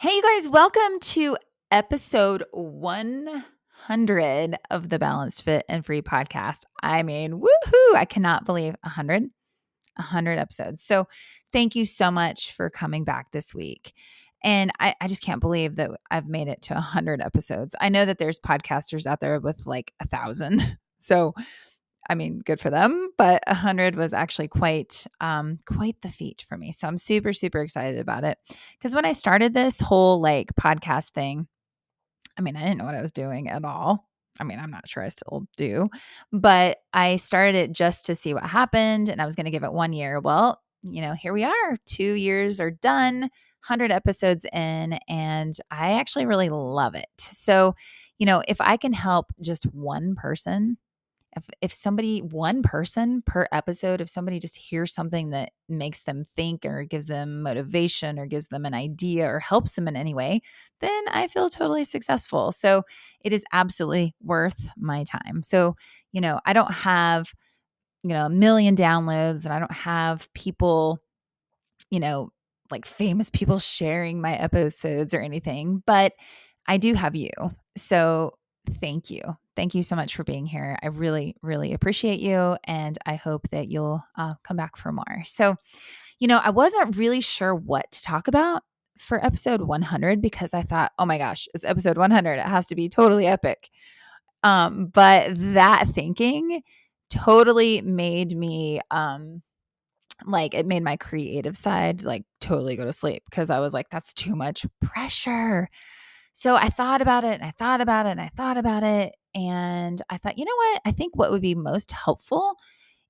Hey, you guys, welcome to episode 100 of the Balanced Fit and Free podcast. I mean, woohoo! I cannot believe 100 episodes. So thank you so much for coming back this week. And I just can't believe that I've made it to 100 episodes. I know that there's podcasters out there with like 1,000. So I mean, good for them, but 100 was actually quite the feat for me. So I'm super, super excited about it. Because when I started this whole like podcast thing, I mean, I didn't know what I was doing at all. I mean, I'm not sure I still do, but I started it just to see what happened and I was going to give it 1 year. Well, here we are. 2 years are done, 100 episodes in, and I actually really love it. So, if I can help just one person, if somebody, one person per episode, if somebody just hears something that makes them think or gives them motivation or gives them an idea or helps them in any way, then I feel totally successful. So it is absolutely worth my time. So, I don't have, a million downloads and I don't have people, you know, like famous people sharing my episodes or anything, but I do have you. So thank you. Thank you so much for being here. I really, really appreciate you. And I hope that you'll come back for more. So, I wasn't really sure what to talk about for episode 100 because I thought, oh my gosh, it's episode 100. It has to be totally epic. But that thinking totally made me like it made my creative side like totally go to sleep because I was like, that's too much pressure. So I thought about it and I thought about it and I thought about it. And I thought, you know what? I think what would be most helpful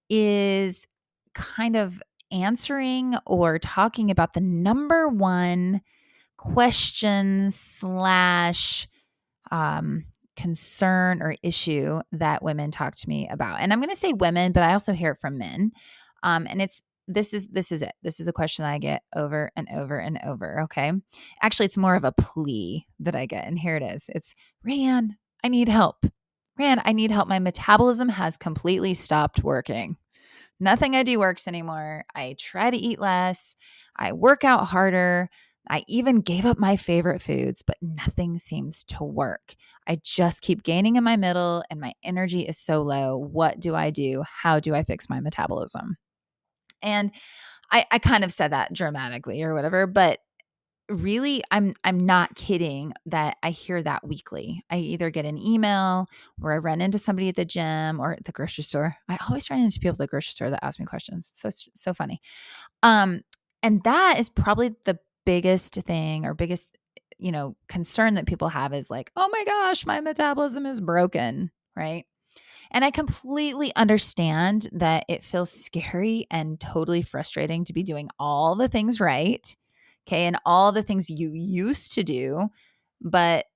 is kind of answering or talking about the number one question slash um, concern or issue that women talk to me about. And I'm going to say women, but I also hear it from men. And it's this is it. This is a question that I get over and over and over. Okay. Actually, it's more of a plea that I get. And here it is. It's Rae Anne, I need help. Rae Anne, I need help. My metabolism has completely stopped working. Nothing I do works anymore. I try to eat less. I work out harder. I even gave up my favorite foods, but nothing seems to work. I just keep gaining in my middle and my energy is so low. What do I do? How do I fix my metabolism? And I kind of said that dramatically or whatever, but really I'm not kidding that I hear that weekly. I either get an email or I run into somebody at the gym or at the grocery store. I always run into people at the grocery store that ask me questions. So it's so funny. Um, and that is probably the biggest thing or biggest, concern that people have is like, oh my gosh, my metabolism is broken, right? And I completely understand that it feels scary and totally frustrating to be doing all the things right. Okay. And all the things you used to do, but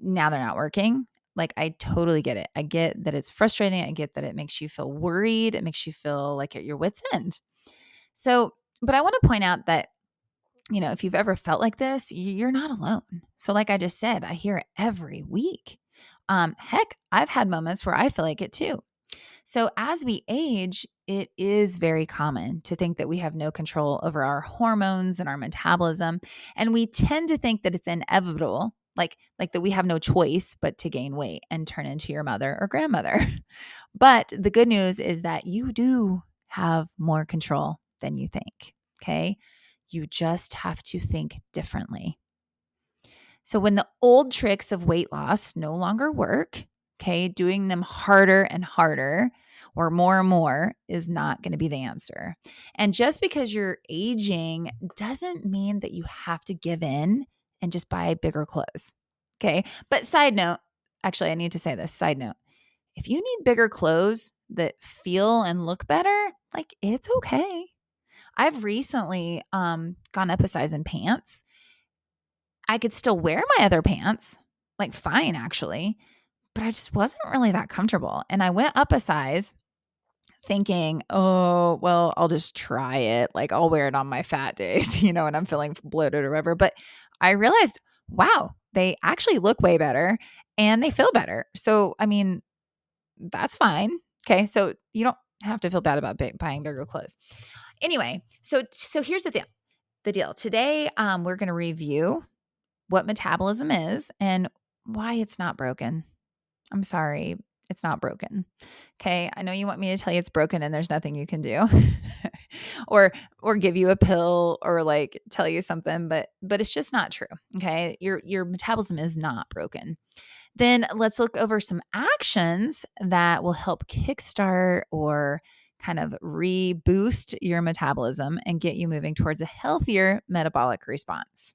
now they're not working. Like, I totally get it. I get that it's frustrating. I get that it makes you feel worried. It makes you feel like at your wit's end. So, but I want to point out that, if you've ever felt like this, you're not alone. So, like I just said, I hear it every week. Heck, I've had moments where I feel like it too. So, as we age, it is very common to think that we have no control over our hormones and our metabolism. And we tend to think that it's inevitable, like that we have no choice but to gain weight and turn into your mother or grandmother. But the good news is that you do have more control than you think. Okay. You just have to think differently. So when the old tricks of weight loss no longer work, okay, doing them harder and harder or more and more is not going to be the answer. And just because you're aging doesn't mean that you have to give in and just buy bigger clothes. Okay. But side note, actually, I need to say this side note. If you need bigger clothes that feel and look better, like it's okay. I've recently gone up a size in pants. I could still wear my other pants, like fine actually, but I just wasn't really that comfortable. And I went up a size thinking, oh, well, I'll just try it. Like I'll wear it on my fat days, and I'm feeling bloated or whatever. But I realized, wow, they actually look way better and they feel better. So, I mean, that's fine. Okay. So you don't have to feel bad about buying bigger clothes. Anyway, so here's the deal. Today, we're going to review what metabolism is and why it's not broken. I'm sorry, it's not broken. Okay. I know you want me to tell you it's broken and there's nothing you can do or give you a pill or like tell you something, but it's just not true. Okay. Your metabolism is not broken. Then let's look over some actions that will help kickstart or kind of reboost your metabolism and get you moving towards a healthier metabolic response.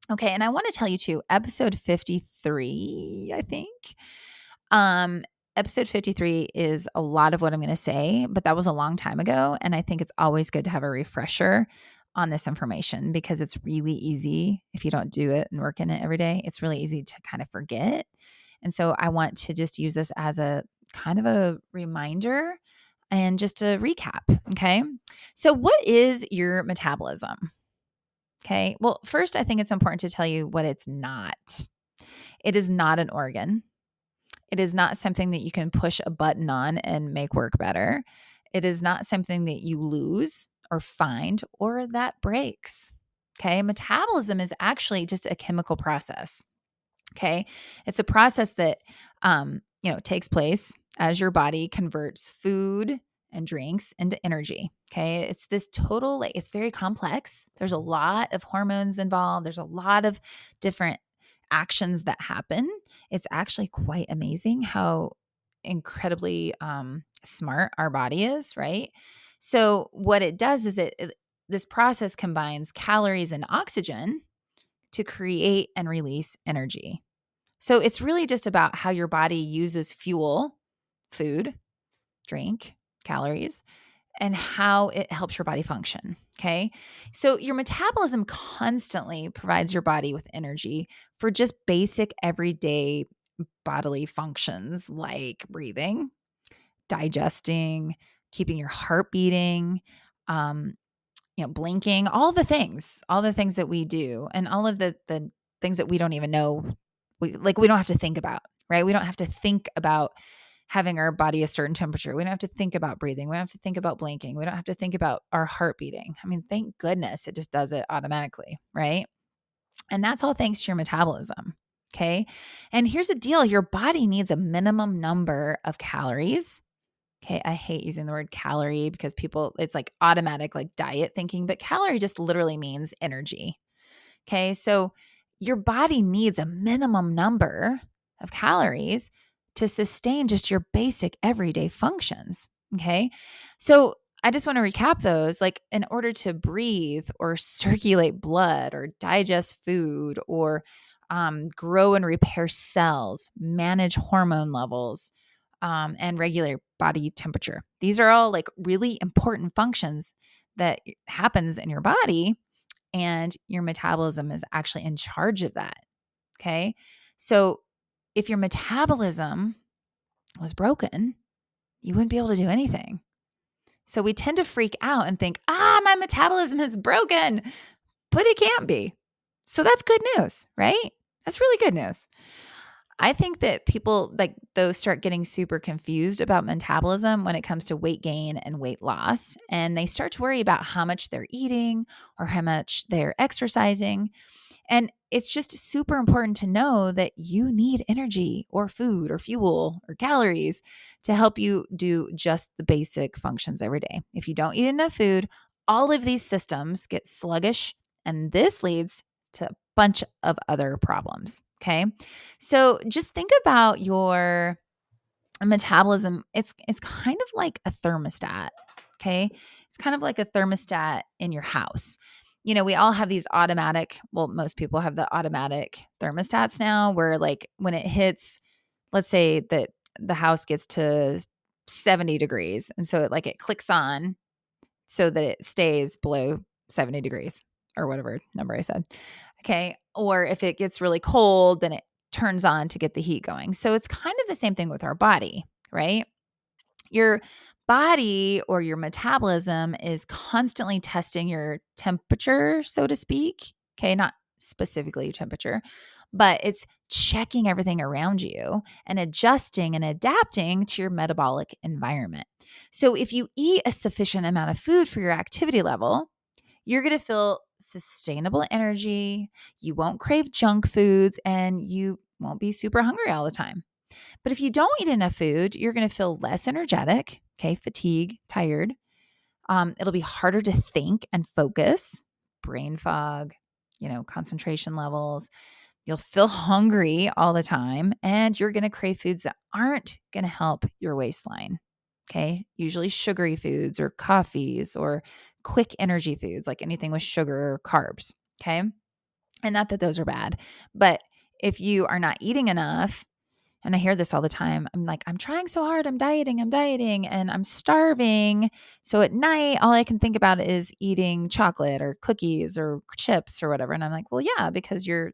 Okay, and I want to tell you too, episode 53, I think. Episode 53 is a lot of what I'm going to say, but that was a long time ago. And I think it's always good to have a refresher on this information because it's really easy if you don't do it and work in it every day. It's really easy to kind of forget. And so I want to just use this as a kind of a reminder and just a recap. Okay. So, what is your metabolism? Okay. Well, first, I think it's important to tell you what it's not. It is not an organ. It is not something that you can push a button on and make work better. It is not something that you lose or find or that breaks. Okay. Metabolism is actually just a chemical process. Okay. It's a process that, takes place as your body converts food and drinks into energy. Okay. It's this total, like, it's very complex. There's a lot of hormones involved. There's a lot of different actions that happen. It's actually quite amazing how incredibly smart our body is, right? So what it does is this process combines calories and oxygen to create and release energy. So it's really just about how your body uses fuel, food, drink, calories, and how it helps your body function. Okay. So your metabolism constantly provides your body with energy for just basic everyday bodily functions like breathing, digesting, keeping your heart beating, blinking, all the things that we do, and all of the things that we don't even know. We don't have to think about, right? We don't have to think about having our body a certain temperature. We don't have to think about breathing. We don't have to think about blinking. We don't have to think about our heart beating. I mean, thank goodness it just does it automatically, right? And that's all thanks to your metabolism. Okay. And here's the deal. Your body needs a minimum number of calories. Okay. I hate using the word calorie because it's like automatic, like diet thinking, but calorie just literally means energy. Okay. So your body needs a minimum number of calories to sustain just your basic everyday functions. Okay. So I just want to recap those. Like, in order to breathe or circulate blood or digest food or grow and repair cells, manage hormone levels, and regulate body temperature. These are all like really important functions that happens in your body, and your metabolism is actually in charge of that. Okay. So if your metabolism was broken, you wouldn't be able to do anything. So we tend to freak out and think, my metabolism is broken, but it can't be. So that's good news, right? That's really good news. I think that people start getting super confused about metabolism when it comes to weight gain and weight loss. And they start to worry about how much they're eating or how much they're exercising. And it's just super important to know that you need energy or food or fuel or calories to help you do just the basic functions every day. If you don't eat enough food, all of these systems get sluggish, and this leads to a bunch of other problems. Okay. So just think about your metabolism. It's kind of like a thermostat. Okay. It's kind of like a thermostat in your house. We all have these most people have the automatic thermostats now where, like, when it hits, let's say that the house gets to 70 degrees. And so it clicks on so that it stays below 70 degrees or whatever number I said. Okay. Or if it gets really cold, then it turns on to get the heat going. So it's kind of the same thing with our body, right? Your body or your metabolism is constantly testing your temperature, so to speak. Okay. Not specifically your temperature, but it's checking everything around you and adjusting and adapting to your metabolic environment. So if you eat a sufficient amount of food for your activity level, you're going to feel sustainable energy. You won't crave junk foods and you won't be super hungry all the time. But if you don't eat enough food, you're going to feel less energetic, okay, fatigue, tired. It'll be harder to think and focus, brain fog, concentration levels. You'll feel hungry all the time, and you're going to crave foods that aren't going to help your waistline. Okay. Usually sugary foods or coffees or quick energy foods, like anything with sugar or carbs. Okay. And not that those are bad, but if you are not eating enough, and I hear this all the time, I'm like, I'm trying so hard. I'm dieting, and I'm starving. So at night, all I can think about is eating chocolate or cookies or chips or whatever. And I'm like, well, yeah, because you're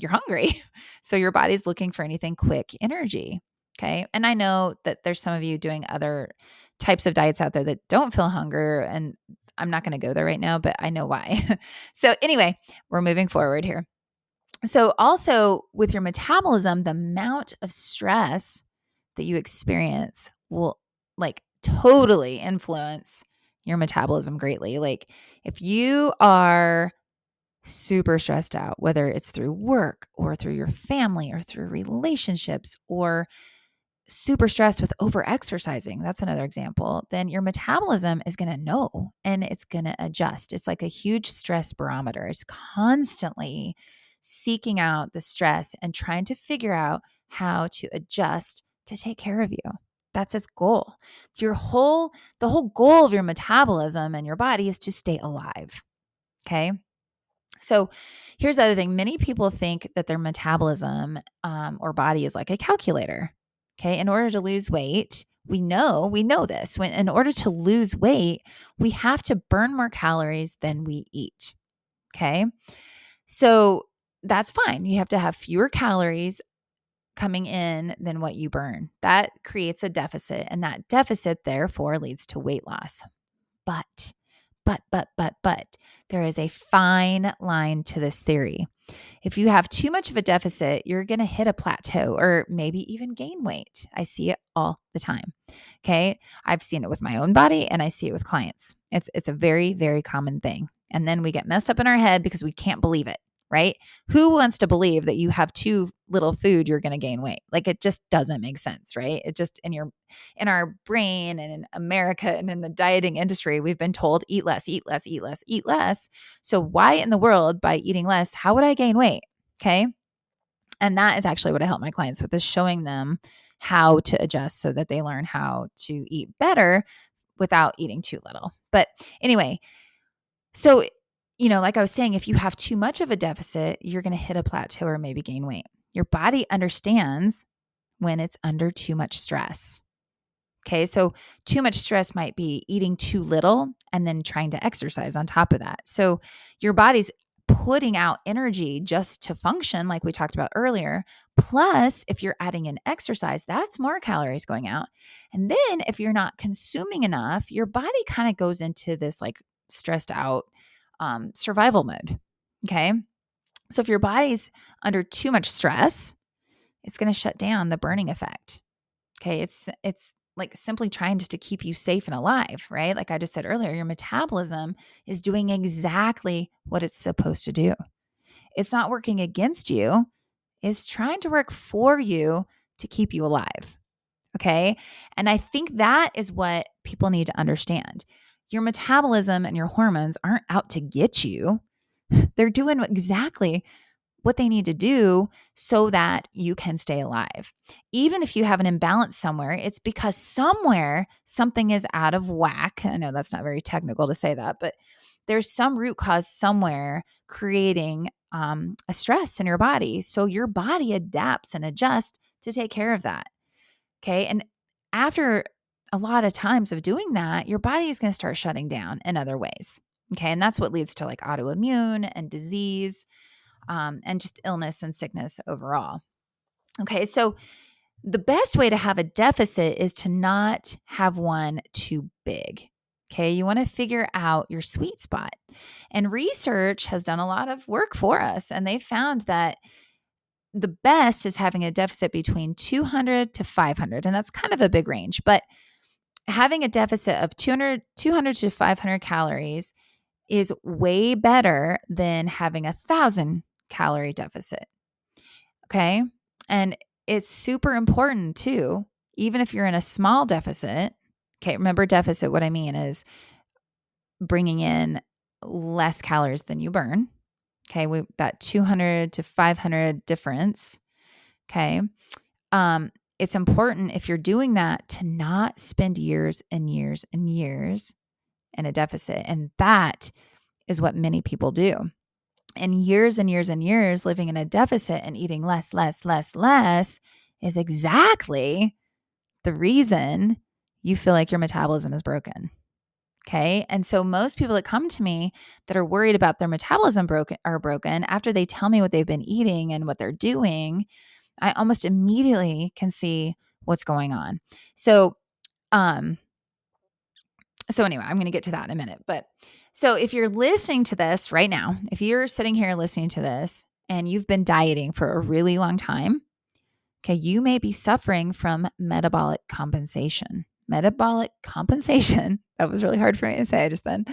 hungry. So your body's looking for anything quick energy. Okay. And I know that there's some of you doing other types of diets out there that don't feel hunger. And I'm not going to go there right now, but I know why. So anyway, we're moving forward here. So also with your metabolism, the amount of stress that you experience will totally influence your metabolism greatly. Like if you are super stressed out, whether it's through work or through your family or through relationships or super stressed with over exercising, that's another example, then your metabolism is going to know and it's going to adjust. It's like a huge stress barometer. It's constantly seeking out the stress and trying to figure out how to adjust to take care of you. That's its goal. The whole goal of your metabolism and your body is to stay alive. Okay. So here's the other thing. Many people think that their metabolism or body is like a calculator. Okay. In order to lose weight, we know this. In order to lose weight, we have to burn more calories than we eat. Okay. So that's fine. You have to have fewer calories coming in than what you burn. That creates a deficit, and that deficit therefore leads to weight loss. But there is a fine line to this theory. If you have too much of a deficit, you're going to hit a plateau or maybe even gain weight. I see it all the time. Okay. I've seen it with my own body and I see it with clients. It's a very, very common thing. And then we get messed up in our head because we can't believe it, right? Who wants to believe that you have too little food, you're going to gain weight? Like it just doesn't make sense, right? It just in our brain and in America and in the dieting industry, we've been told eat less, eat less, eat less, eat less. So why in the world by eating less, how would I gain weight? Okay. And that is actually what I help my clients with, is showing them how to adjust so that they learn how to eat better without eating too little. But anyway, so, like I was saying, if you have too much of a deficit, you're going to hit a plateau or maybe gain weight. Your body understands when it's under too much stress. Okay. So too much stress might be eating too little and then trying to exercise on top of that. So your body's putting out energy just to function, like we talked about earlier. Plus, if you're adding in exercise, that's more calories going out. And then if you're not consuming enough, your body kind of goes into this stressed out survival mode. Okay. So if your body's under too much stress, it's going to shut down the burning effect. Okay. It's like simply trying just to keep you safe and alive, right? Like I just said earlier, your metabolism is doing exactly what it's supposed to do. It's not working against you. It's trying to work for you to keep you alive. Okay. And I think that is what people need to understand. Your metabolism and your hormones aren't out to get you. They're doing exactly what they need to do so that you can stay alive. Even if you have an imbalance somewhere, it's because somewhere something is out of whack. I know that's not very technical to say that, but there's some root cause somewhere creating a stress in your body. So your body adapts and adjusts to take care of that. Okay. And after a lot of times of doing that, your body is going to start shutting down in other ways. Okay. And that's what leads to autoimmune and disease, and just illness and sickness overall. Okay. So the best way to have a deficit is to not have one too big. Okay. You want to figure out your sweet spot. And research has done a lot of work for us. And they found that the best is having a deficit between 200 to 500. And that's kind of a big range, but having a deficit of 200 to 500 calories is way better than having 1,000-calorie deficit. Okay. And it's super important too, even if you're in a small deficit. Okay. Remember, deficit, what I mean is bringing in less calories than you burn. Okay. That 200 to 500 difference. Okay. It's important if you're doing that to not spend years and years and years in a deficit. And that is what many people do. And years and years and years living in a deficit and eating less, less, less, less is exactly the reason you feel like your metabolism is broken. Okay. And so most people that come to me that are worried about their metabolism are broken after they tell me what they've been eating and what they're doing, I almost immediately can see what's going on. So, anyway, I'm going to get to that in a minute. But so if you're listening to this right now, if you're sitting here listening to this and you've been dieting for a really long time, okay, you may be suffering from metabolic compensation. Metabolic compensation, that was really hard for me to say just then,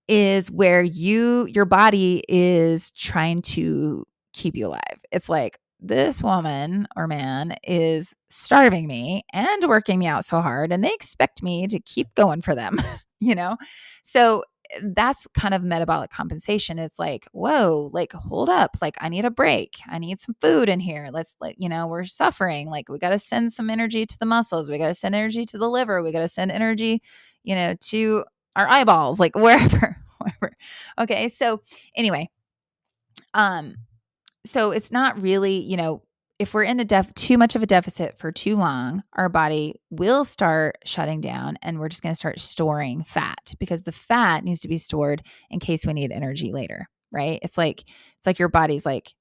is where your body is trying to keep you alive. It's like, this woman or man is starving me and working me out so hard, and they expect me to keep going for them, you know? So that's kind of metabolic compensation. It's like, whoa, like, hold up. Like, I need a break. I need some food in here. We're suffering. Like, we got to send some energy to the muscles. We got to send energy to the liver. We got to send energy, to our eyeballs, like wherever. Okay. So anyway, so it's not really, if we're in too much of a deficit for too long, our body will start shutting down and we're just going to start storing fat, because the fat needs to be stored in case we need energy later, right? It's like your body's like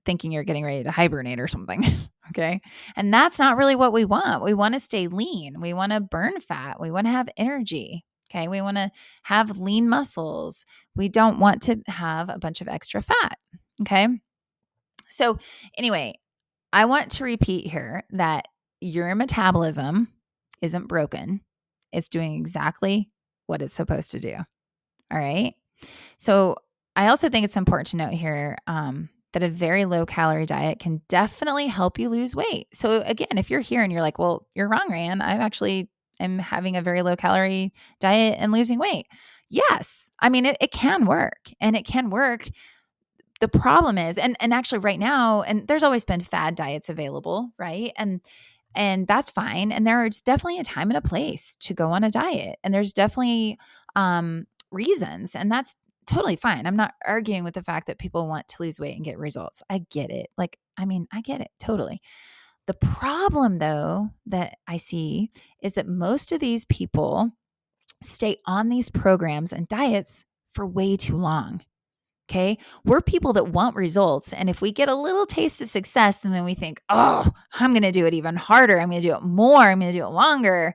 thinking you're getting ready to hibernate or something. Okay. And that's not really what we want. We want to stay lean. We want to burn fat. We want to have energy. Okay. We want to have lean muscles. We don't want to have a bunch of extra fat. Okay. So anyway, I want to repeat here that your metabolism isn't broken. It's doing exactly what it's supposed to do. All right. So I also think it's important to note here that a very low calorie diet can definitely help you lose weight. So again, if you're here and you're like, well, you're wrong, Rae Anne, I actually am having a very low calorie diet and losing weight. Yes. I mean, it can work, and it can work. The problem is, and actually right now, and there's always been fad diets available, right? And that's fine. And there's definitely a time and a place to go on a diet. And there's definitely reasons, and that's totally fine. I'm not arguing with the fact that people want to lose weight and get results. I get it. I get it totally. The problem though that I see is that most of these people stay on these programs and diets for way too long. Okay. We're people that want results. And if we get a little taste of success, then we think, oh, I'm going to do it even harder. I'm going to do it more. I'm going to do it longer.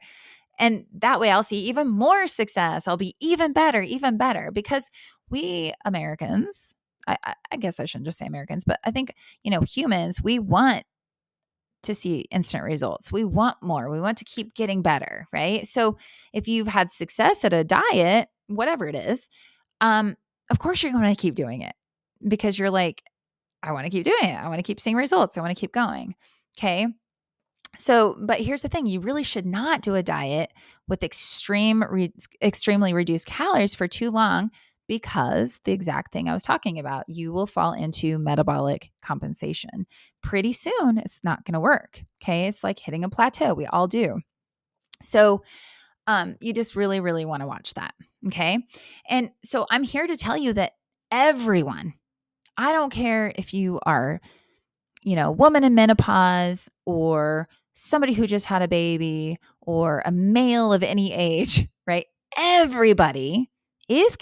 And that way I'll see even more success. I'll be even better, because we Americans, I guess I shouldn't just say Americans, but I think, humans, we want to see instant results. We want more. We want to keep getting better, right? So if you've had success at a diet, whatever it is, of course you're going to keep doing it, because you're like, I want to keep doing it. I want to keep seeing results. I want to keep going. Okay. So, but here's the thing. You really should not do a diet with extremely reduced calories for too long, because the exact thing I was talking about, you will fall into metabolic compensation. Pretty soon, it's not going to work. Okay. It's like hitting a plateau. We all do. So, you just really, really want to watch that. Okay. And so I'm here to tell you that everyone, I don't care if you are, woman in menopause, or somebody who just had a baby, or a male of any age, right? Everybody is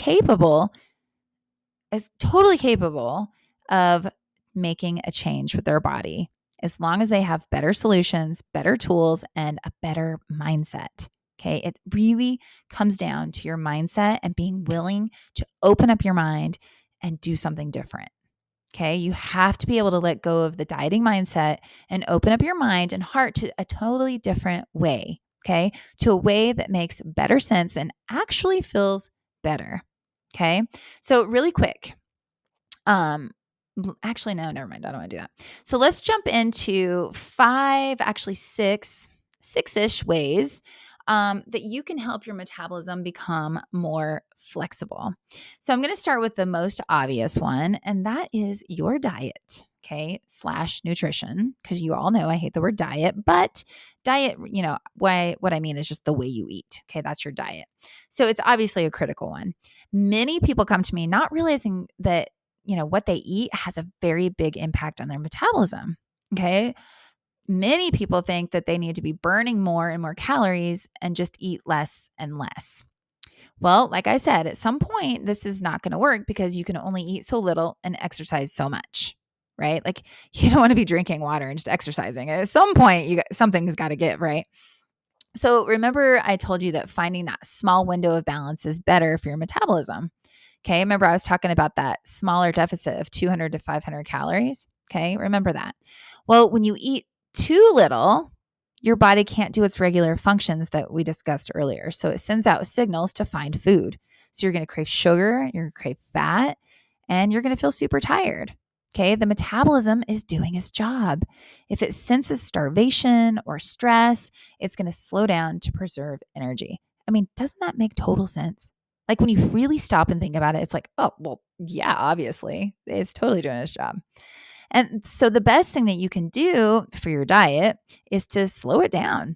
totally capable of making a change with their body, as long as they have better solutions, better tools, and a better mindset. Okay. It really comes down to your mindset and being willing to open up your mind and do something different. Okay. You have to be able to let go of the dieting mindset and open up your mind and heart to a totally different way. Okay. To a way that makes better sense and actually feels better. Okay. So really quick, actually, no, never mind. I don't want to do that. So let's jump into six-ish ways that you can help your metabolism become more flexible. So I'm going to start with the most obvious one, and that is your diet. Okay, / nutrition, because you all know I hate the word diet, but diet, what I mean is just the way you eat. Okay, that's your diet. So it's obviously a critical one. Many people come to me not realizing that what they eat has a very big impact on their metabolism. Okay. Many people think that they need to be burning more and more calories and just eat less and less. Well, like I said, at some point, this is not going to work because you can only eat so little and exercise so much, right? Like you don't want to be drinking water and just exercising. At some point, something's got to give, right? So remember, I told you that finding that small window of balance is better for your metabolism. Okay. Remember, I was talking about that smaller deficit of 200 to 500 calories. Okay. Remember that. Well, when you eat too little, your body can't do its regular functions that we discussed earlier. So it sends out signals to find food. So you're going to crave sugar, you're going to crave fat, and you're going to feel super tired. Okay. The metabolism is doing its job. If it senses starvation or stress, it's going to slow down to preserve energy. I mean, doesn't that make total sense? Like when you really stop and think about it, it's like, oh, well, yeah, obviously, it's totally doing its job. And so the best thing that you can do for your diet is to slow it down.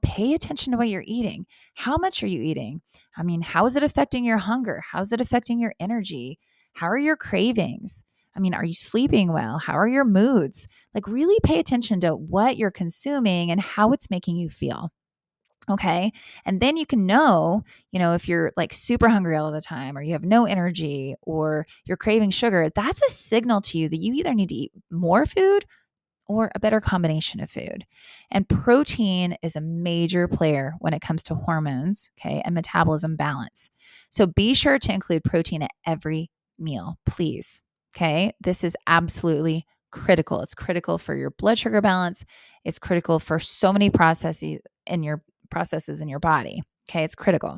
Pay attention to what you're eating. How much are you eating? I mean, how is it affecting your hunger? How is it affecting your energy? How are your cravings? I mean, are you sleeping well? How are your moods? Like, really pay attention to what you're consuming and how it's making you feel. Okay. And then you can know, if you're like super hungry all the time or you have no energy or you're craving sugar, that's a signal to you that you either need to eat more food or a better combination of food. And protein is a major player when it comes to hormones, okay, and metabolism balance. So be sure to include protein at every meal, please. Okay. This is absolutely critical. It's critical for your blood sugar balance. It's critical for so many processes in your body. Okay. It's critical.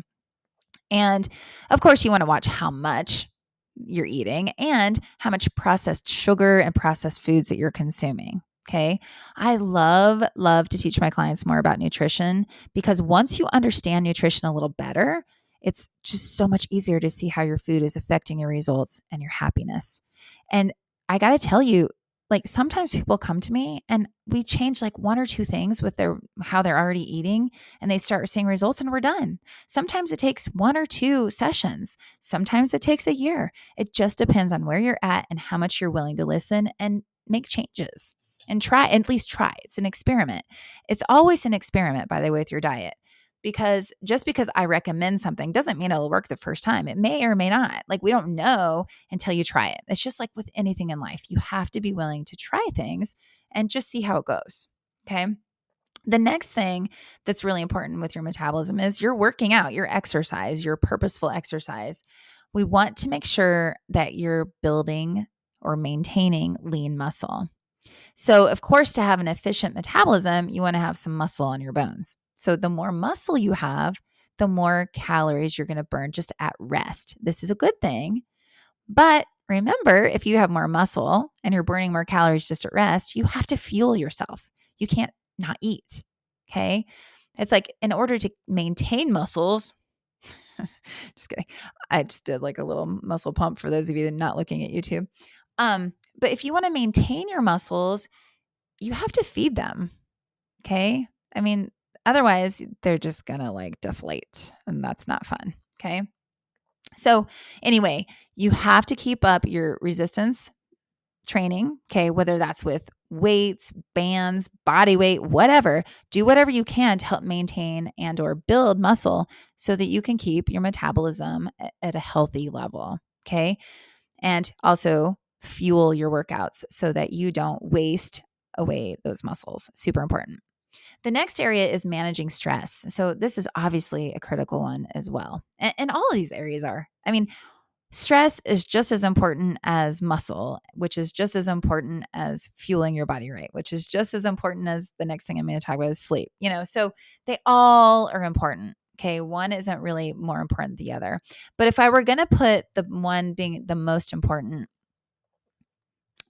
And of course, you want to watch how much you're eating and how much processed sugar and processed foods that you're consuming. Okay. I love to teach my clients more about nutrition because once you understand nutrition a little better, it's just so much easier to see how your food is affecting your results and your happiness. And I got to tell you, like sometimes people come to me and we change like one or two things with how they're already eating and they start seeing results and we're done. Sometimes it takes one or two sessions. Sometimes it takes a year. It just depends on where you're at and how much you're willing to listen and make changes and at least try. It's an experiment. It's always an experiment, by the way, with your diet. Because just because I recommend something doesn't mean it'll work the first time. It may or may not. Like we don't know until you try it. It's just like with anything in life. You have to be willing to try things and just see how it goes. Okay. The next thing that's really important with your metabolism is your working out, your exercise, your purposeful exercise. We want to make sure that you're building or maintaining lean muscle. So, of course, to have an efficient metabolism, you want to have some muscle on your bones. So, the more muscle you have, the more calories you're going to burn just at rest. This is a good thing. But remember, if you have more muscle and you're burning more calories just at rest, you have to fuel yourself. You can't not eat. Okay. It's like in order to maintain muscles, just kidding. I just did like a little muscle pump for those of you not looking at YouTube. But if you want to maintain your muscles, you have to feed them. Okay. I mean, otherwise they're just going to like deflate and that's not fun. Okay. So anyway, you have to keep up your resistance training. Okay. Whether that's with weights, bands, body weight, whatever, do whatever you can to help maintain and or build muscle so that you can keep your metabolism at a healthy level. Okay. And also fuel your workouts so that you don't waste away those muscles. Super important. The next area is managing stress. So this is obviously a critical one as well. And all of these areas are. I mean, stress is just as important as muscle, which is just as important as fueling your body right, which is just as important as the next thing I'm going to talk about is sleep. So they all are important. Okay. One isn't really more important than the other. But if I were going to put the one being the most important,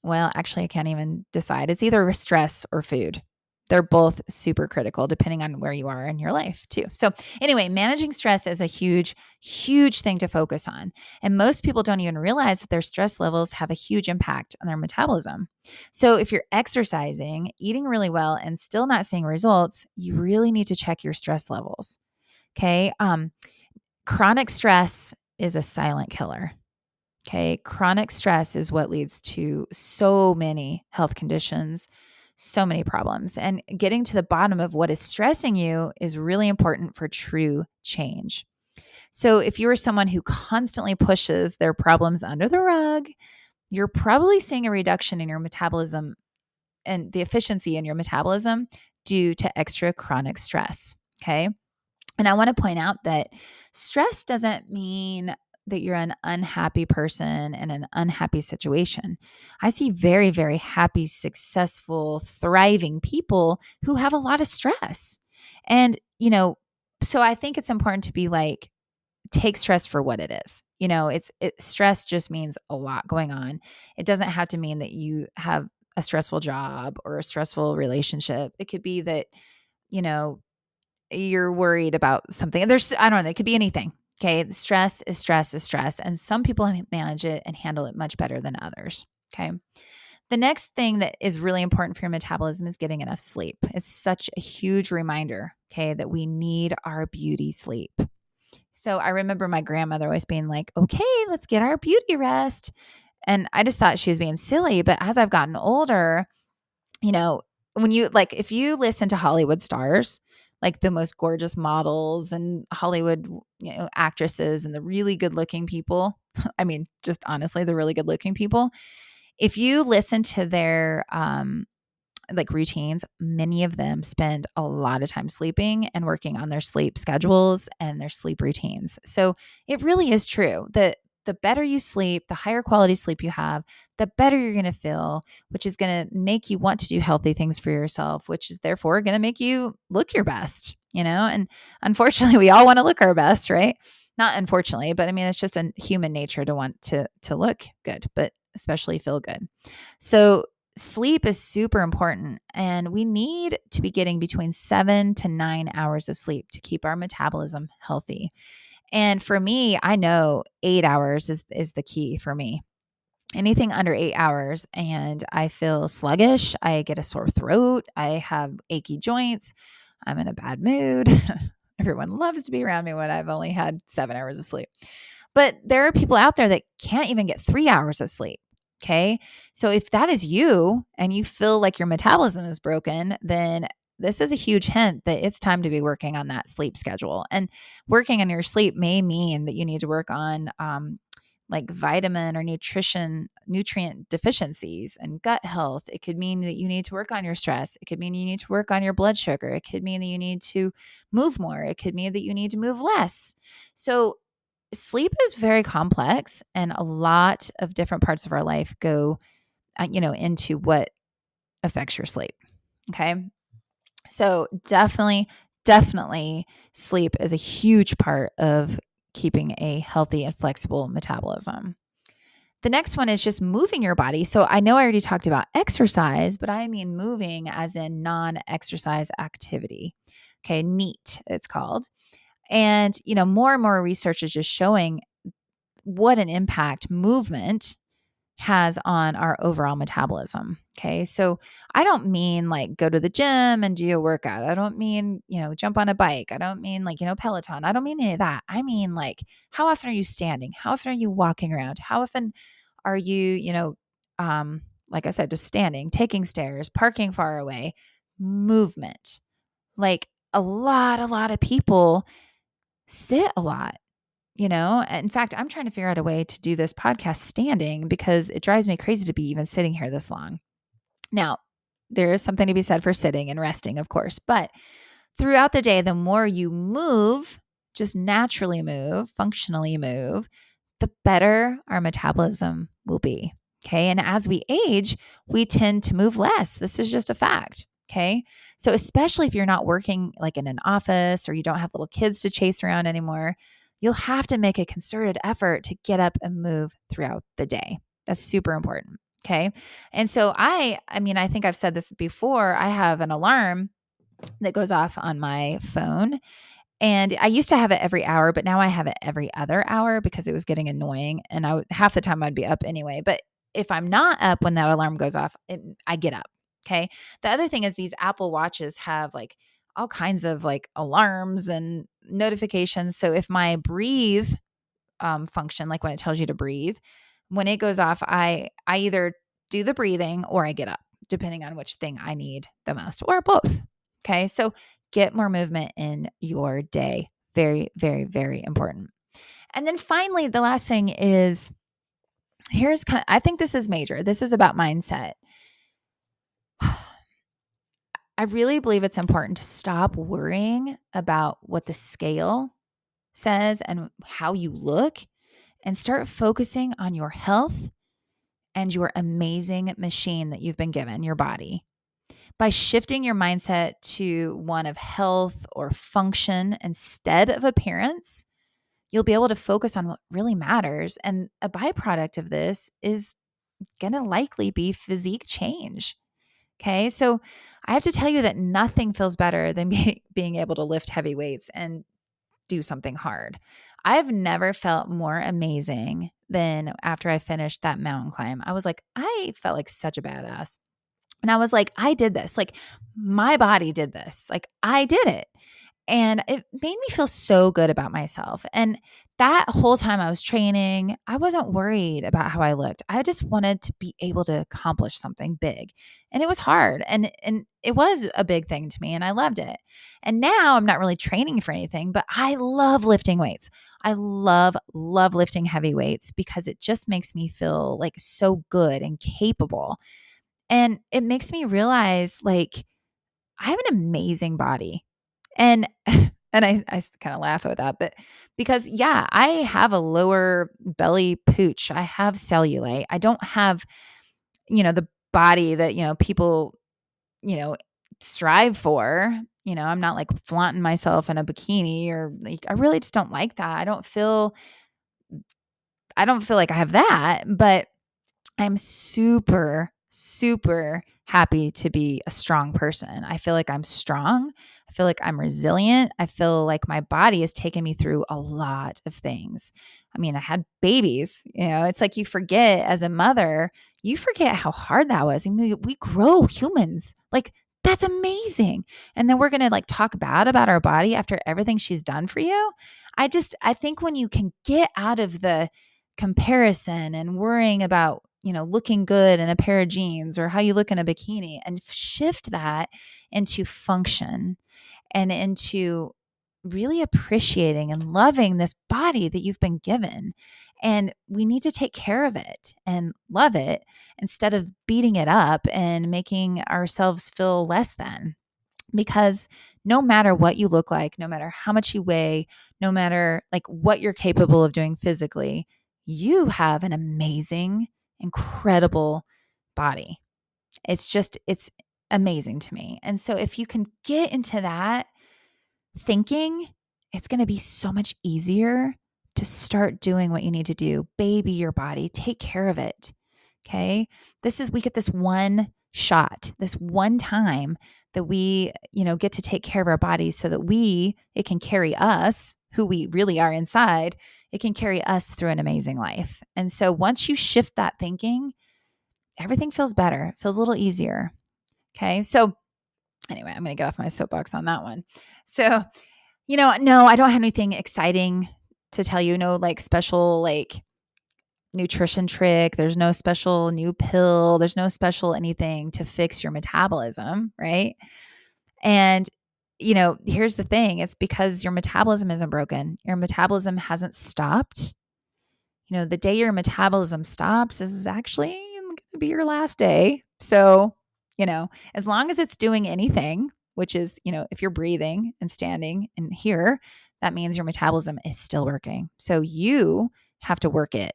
well, actually, I can't even decide. It's either stress or food. They're both super critical depending on where you are in your life, too. So, anyway, managing stress is a huge, huge thing to focus on. And most people don't even realize that their stress levels have a huge impact on their metabolism. So, if you're exercising, eating really well, and still not seeing results, you really need to check your stress levels. Okay. Chronic stress is a silent killer. Okay. Chronic stress is what leads to so many health conditions, so many problems. And getting to the bottom of what is stressing you is really important for true change. So if you are someone who constantly pushes their problems under the rug, you're probably seeing a reduction in your metabolism and the efficiency in your metabolism due to extra chronic stress. Okay. And I want to point out that stress doesn't mean that you're an unhappy person in an unhappy situation. I see very, very happy, successful, thriving people who have a lot of stress. And, so I think it's important to be like, take stress for what it is. Stress just means a lot going on. It doesn't have to mean that you have a stressful job or a stressful relationship. It could be that, you know, you're worried about something. I don't know, it could be anything. Okay. The stress is stress is stress. And some people manage it and handle it much better than others. Okay. The next thing that is really important for your metabolism is getting enough sleep. It's such a huge reminder, okay, that we need our beauty sleep. So I remember my grandmother always being like, okay, let's get our beauty rest. And I just thought she was being silly. But as I've gotten older, if you listen to Hollywood stars, like the most gorgeous models and Hollywood, actresses and the really good looking people, I mean, just honestly, the really good looking people, if you listen to their, routines, many of them spend a lot of time sleeping and working on their sleep schedules and their sleep routines. So it really is true that the better you sleep, the higher quality sleep you have, the better you're going to feel, which is going to make you want to do healthy things for yourself, which is therefore going to make you look your best, and unfortunately we all want to look our best, right? Not unfortunately, but I mean, it's just a human nature to want to look good, but especially feel good. So sleep is super important, and we need to be getting between 7 to 9 hours of sleep to keep our metabolism healthy. And for me, I know 8 hours is the key for me. Anything under 8 hours and I feel sluggish, I get a sore throat, I have achy joints, I'm in a bad mood. Everyone loves to be around me when I've only had 7 hours of sleep. But there are people out there that can't even get 3 hours of sleep. Okay. So if that is you and you feel like your metabolism is broken, then this is a huge hint that it's time to be working on that sleep schedule. And working on your sleep may mean that you need to work on like vitamin or nutrient deficiencies and gut health. It could mean that you need to work on your stress. It could mean you need to work on your blood sugar. It could mean that you need to move more. It could mean that you need to move less. So sleep is very complex, and a lot of different parts of our life go, into what affects your sleep. Okay. So definitely sleep is a huge part of keeping a healthy and flexible metabolism. The next one is just moving your body. So I know I already talked about exercise, but I mean moving as in non-exercise activity. Okay. NEAT, it's called. And, more and more research is just showing what an impact movement has on our overall metabolism. Okay. So I don't mean like go to the gym and do a workout. I don't mean, jump on a bike. I don't mean like, Peloton. I don't mean any of that. I mean like, how often are you standing? How often are you walking around? How often are you, like I said, just standing, taking stairs, parking far away, movement. Like a lot of people sit a lot. In fact, I'm trying to figure out a way to do this podcast standing because it drives me crazy to be even sitting here this long. Now, there is something to be said for sitting and resting, of course, but throughout the day, the more you move, just naturally move, functionally move, the better our metabolism will be. Okay. And as we age, we tend to move less. This is just a fact. Okay. So especially if you're not working like in an office or you don't have little kids to chase around anymore, you'll have to make a concerted effort to get up and move throughout the day. That's super important. Okay. And so I mean, I think I've said this before. I have an alarm that goes off on my phone. And I used to have it every hour, but now I have it every other hour because it was getting annoying. And half the time I'd be up anyway. But if I'm not up when that alarm goes off, I get up. Okay. The other thing is these Apple Watches have like all kinds of like alarms and notifications. So if my breathe function, like when it tells you to breathe, when it goes off, I either do the breathing or I get up, depending on which thing I need the most, or both. Okay. So get more movement in your day. Very, very, very important. And then finally, the last thing is I think this is major. This is about mindset. I really believe it's important to stop worrying about what the scale says and how you look and start focusing on your health and your amazing machine that you've been given, your body. By shifting your mindset to one of health or function instead of appearance, you'll be able to focus on what really matters. And a byproduct of this is going to likely be physique change. Okay. So I have to tell you that nothing feels better than being able to lift heavy weights and do something hard. I've never felt more amazing than after I finished that mountain climb. I felt like such a badass. And I was like, I did this. Like my body did this. Like I did it. And it made me feel so good about myself. And that whole time I was training, I wasn't worried about how I looked. I just wanted to be able to accomplish something big. And it was hard. And it was a big thing to me and I loved it. And now I'm not really training for anything, but I love lifting weights. I love lifting heavy weights because it just makes me feel like so good and capable. And it makes me realize like I have an amazing body. And I kind of laugh at that, but because yeah, I have a lower belly pooch. I have cellulite. I don't have, the body that, people, you know, strive for. I'm not like flaunting myself in a bikini or like I really just don't like that. I don't feel like I have that, but I'm super, super happy to be a strong person. I feel like I'm strong. I feel like I'm resilient. I feel like my body has taken me through a lot of things. I mean, I had babies, it's like you forget as a mother, you forget how hard that was. I mean, we grow humans. Like, that's amazing. And then we're going to like talk bad about our body after everything she's done for you. I think when you can get out of the comparison and worrying about looking good in a pair of jeans or how you look in a bikini and shift that into function and into really appreciating and loving this body that you've been given. And we need to take care of it and love it instead of beating it up and making ourselves feel less than. Because no matter what you look like, no matter how much you weigh, no matter like what you're capable of doing physically, you have an amazing, incredible body. It's amazing to me. And so if you can get into that thinking, it's going to be so much easier to start doing what you need to do. Baby your body, take care of it. Okay. We get this one shot, this one time that we, get to take care of our bodies so that it can carry us, who we really are inside. It can carry us through an amazing life. And so once you shift that thinking, everything feels better. It feels a little easier. Okay. So anyway, I'm going to get off my soapbox on that one. So, no, I don't have anything exciting to tell you. No, like special, like nutrition trick. There's no special new pill. There's no special anything to fix your metabolism. Right. And, here's the thing. It's because your metabolism isn't broken. Your metabolism hasn't stopped. The day your metabolism stops is actually going to be your last day. So, as long as it's doing anything, which is, if you're breathing and standing and here, that means your metabolism is still working. So you have to work it,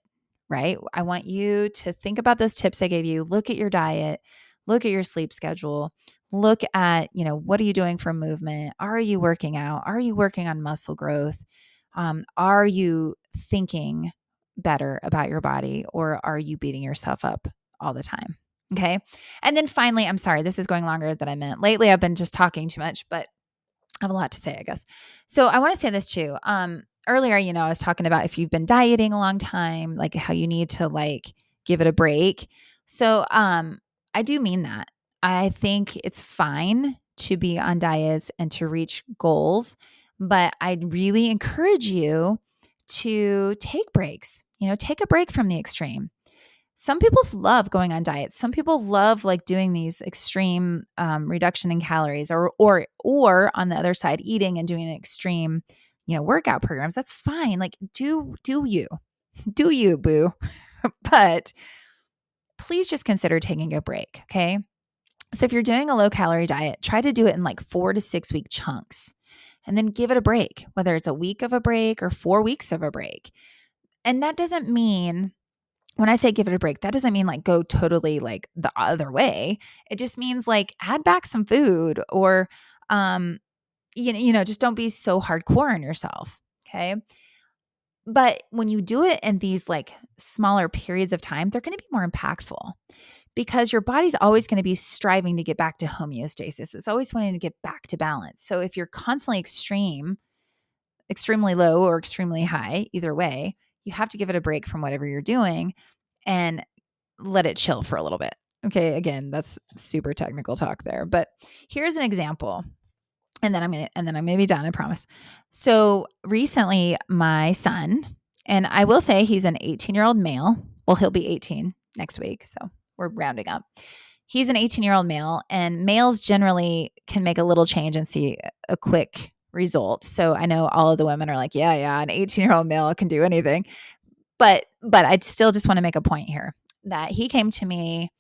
right? I want you to think about those tips I gave you. Look at your diet, look at your sleep schedule, Look at, what are you doing for movement? Are you working out? Are you working on muscle growth? Are you thinking better about your body, or are you beating yourself up all the time? Okay. And then finally, I'm sorry, this is going longer than I meant. Lately, I've been just talking too much, but I have a lot to say, I guess. So I want to say this too. Earlier, I was talking about if you've been dieting a long time, like how you need to give it a break. So I do mean that. I think it's fine to be on diets and to reach goals, but I'd really encourage you to take breaks. Take a break from the extreme. Some people love going on diets. Some people love doing these extreme reduction in calories, or on the other side, eating and doing extreme, workout programs. That's fine. Do you, boo? But please just consider taking a break. Okay. So if you're doing a low calorie diet, try to do it in 4 to 6 week chunks, and then give it a break, whether it's a week of a break or 4 weeks of a break. And that doesn't mean, when I say give it a break, that doesn't mean go totally the other way. It just means add back some food, or, just don't be so hardcore on yourself. Okay. But when you do it in these smaller periods of time, they're going to be more impactful, because your body's always going to be striving to get back to homeostasis. It's always wanting to get back to balance. So if you're constantly extremely low or extremely high, either way, you have to give it a break from whatever you're doing and let it chill for a little bit. Okay. Again, that's super technical talk there, but here's an example. And then I'm going to be done, I promise. So recently my son, and I will say he's an 18-year-old male. Well, he'll be 18 next week. So we're rounding up. He's an 18-year-old male, and males generally can make a little change and see a quick result. So I know all of the women are like, yeah, an 18-year-old male can do anything. But I still just want to make a point here that he came to me.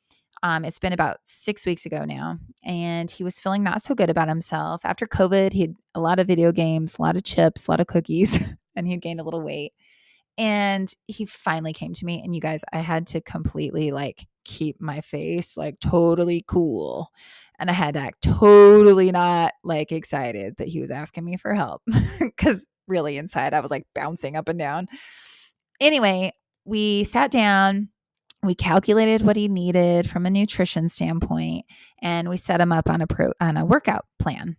It's been about 6 weeks ago now, and he was feeling not so good about himself. After COVID, he had a lot of video games, a lot of chips, a lot of cookies, and he'd gained a little weight. And he finally came to me, and you guys, I had to completely keep my face totally cool. And I had to act totally not excited that he was asking me for help, because really inside I was bouncing up and down. Anyway, we sat down, we calculated what he needed from a nutrition standpoint, and we set him up on a workout plan.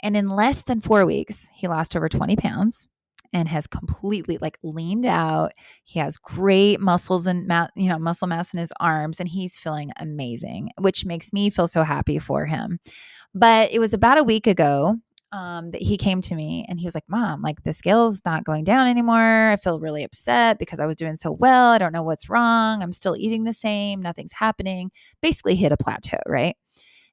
And in less than 4 weeks, he lost over 20 pounds and has completely leaned out. He has great muscles and muscle mass in his arms, and he's feeling amazing, which makes me feel so happy for him. But it was about a week ago that he came to me, and he was like, Mom, the scale's not going down anymore. I feel really upset because I was doing so well. I don't know what's wrong. I'm still eating the same. Nothing's happening. Basically hit a plateau, right?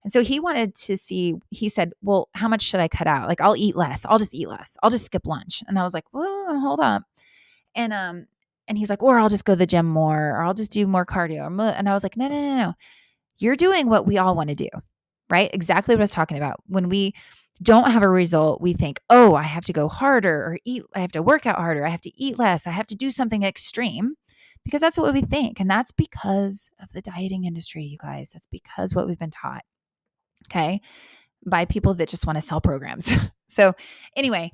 And so he wanted to see, he said, well, how much should I cut out? I'll eat less. I'll just eat less. I'll just skip lunch. And I was like, well, hold up. And he's like, or I'll just go to the gym more, or I'll just do more cardio. And I was like, no. You're doing what we all want to do, right? Exactly what I was talking about. When we don't have a result, we think, oh, I have to go harder, or I have to work out harder. I have to eat less. I have to do something extreme, because that's what we think. And that's because of the dieting industry, you guys. That's because what we've been taught. Okay. By people that just want to sell programs. So anyway,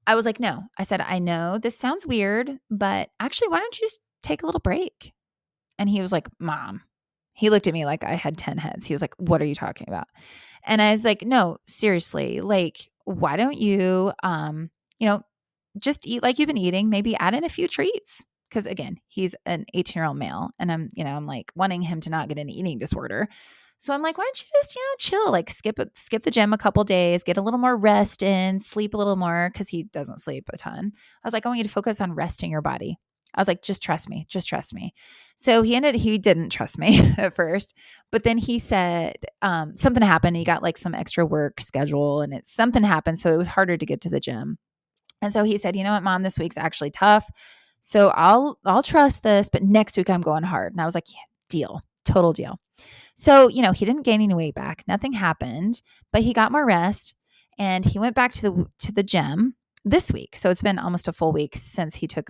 I was like, no, I said, I know this sounds weird, but actually, why don't you just take a little break? And he was like, Mom, he looked at me like I had 10 heads. He was like, what are you talking about? And I was like, no, seriously, why don't you, just eat like you've been eating, maybe add in a few treats. Cause again, he's an 18-year-old male, and I'm wanting him to not get an eating disorder. So I'm like, why don't you just, chill, skip the gym a couple days, get a little more rest in, sleep a little more, because he doesn't sleep a ton. I was like, I want you to focus on resting your body. I was like, just trust me. So he didn't trust me at first, but then he said something happened. He got some extra work schedule, and something happened. So it was harder to get to the gym. And so he said, you know what, Mom, this week's actually tough. So I'll trust this, but next week I'm going hard. And I was like, yeah, deal, total deal. So, he didn't gain any weight back. Nothing happened, but he got more rest, and he went back to the gym this week. So it's been almost a full week since he took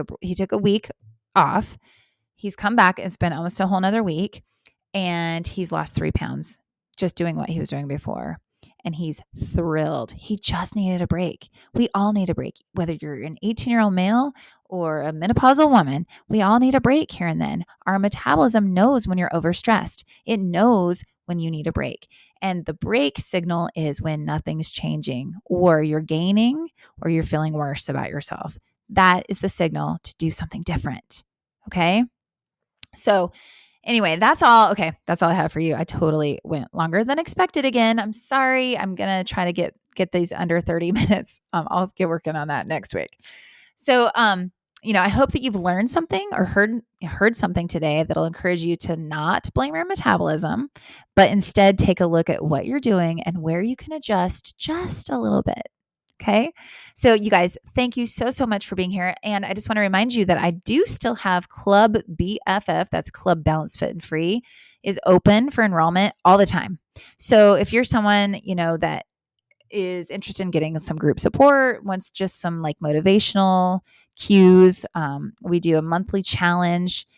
a week off. He's come back. It's been almost a whole nother week, and he's lost 3 pounds just doing what he was doing before. And he's thrilled. He just needed a break. We all need a break, whether you're an 18-year-old male or a menopausal woman. We all need a break here and then. Our metabolism knows when you're overstressed. It knows when you need a break. And the break signal is when nothing's changing, or you're gaining, or you're feeling worse about yourself. That is the signal to do something different. Okay. So anyway, that's all. Okay. That's all I have for you. I totally went longer than expected again. I'm sorry. I'm going to try to get these under 30 minutes. I'll get working on that next week. So, I hope that you've learned something or heard something today that'll encourage you to not blame your metabolism, but instead take a look at what you're doing and where you can adjust just a little bit. Okay. So you guys, thank you so much for being here. And I just want to remind you that I do still have Club BFF, that's Club Balance Fit and Free, is open for enrollment all the time. So if you're someone, that is interested in getting some group support, wants just some like motivational cues, we do a monthly challenge.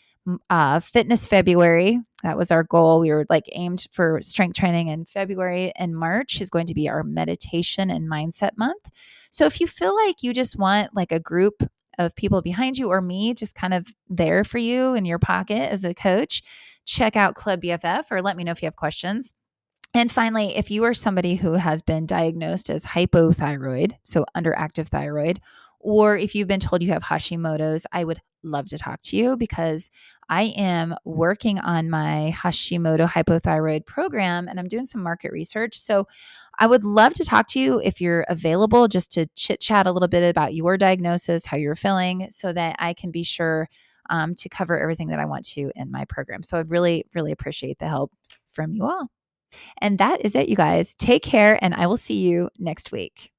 Fitness February, that was our goal. We were aimed for strength training in February, and March is going to be our meditation and mindset month. So if you feel like you just want a group of people behind you, or me just kind of there for you in your pocket as a coach, check out Club BFF or let me know if you have questions. And finally, if you are somebody who has been diagnosed as hypothyroid, so underactive thyroid, or if you've been told you have Hashimoto's, I would love to talk to you because I am working on my Hashimoto hypothyroid program and I'm doing some market research. So I would love to talk to you if you're available, just to chit chat a little bit about your diagnosis, how you're feeling, so that I can be sure to cover everything that I want to in my program. So I'd really, really appreciate the help from you all. And that is it, you guys. Take care, and I will see you next week.